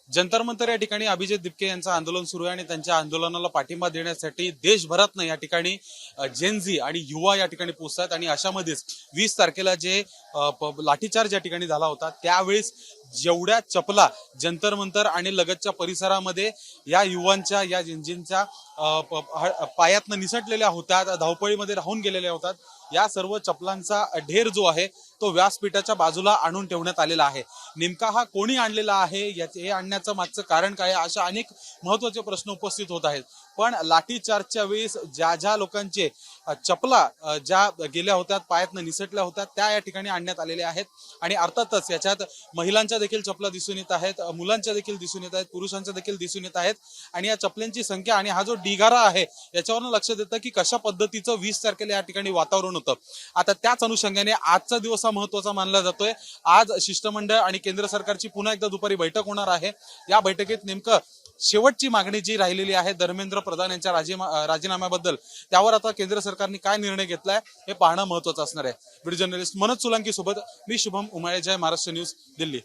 जंतर मंतर या ठिकाणी अभिजित दिपके यांचं आंदोलन सुरू आहे आणि त्यांच्या आंदोलनाला पाठिंबा देण्यासाठी देशभरातनं या ठिकाणी जेनझी आणि युवा या ठिकाणी पोहोचतात आणि अशामध्येच 20 तारखेला जे लाठीचार्ज या ठिकाणी झाला होता त्यावेळेस जेवढ्या चपला जंतर मंतर आणि लगतच्या परिसरामध्ये या युवांच्या या जेनझींच्या पायातनं निसटलेल्या होत्या, धावपळीमध्ये राहून गेलेल्या होतात, या सर्व चपलांचा ढेर जो आहे तो व्यासपीठाच्या बाजूला आणून ठेवण्यात आलेला आहे। नेमका हा कोणी आणलेला आहे, हे आणण्याचं मागचं कारण काय आहे, अशा अनेक महत्त्वाचे प्रश्न उपस्थित होत आहेत। पण लाठीचार्जच्या वेळेस ज्या लोकांचे चपला ज्या गेल्या होत्या, पायातनं निसटल्या होत्या, त्या या ठिकाणी आणण्यात आलेल्या आहेत आणि अर्थातच याच्यात महिलांच्या देखील चपला दिसून येत आहेत, मुलांच्या देखील दिसून येत आहेत, पुरुषांच्या देखील दिसून येत आहेत आणि या चपल्यांची संख्या आणि हा जो ढिगारा आहे याच्यावरून लक्षात येतं की कशा पद्धतीचं 20 तारखेला या ठिकाणी वातावरण होतं। आता त्याच अनुषंगाने आजचा दिवस हा महत्त्वाचा मानला जातोय। आज शिष्टमंडळ आणि केंद्र सरकारची पुन्हा एकदा दुपारी बैठक होणार आहे। या बैठकीत नेमकं शेवटची मागणी जी राहिलेली आहे धर्मेंद्र प्रधान यांच्या राजीनाम्याबद्दल, त्यावर आता केंद्र सरकारने काय निर्णय घेतलाय हे पाहणं महत्त्वाचं असणार आहे। व्हिडिओ जर्नलिस्ट मनोज सोलंकी सोबत मी शुभम उमाळे, जय महाराष्ट्र न्यूज, दिल्ली।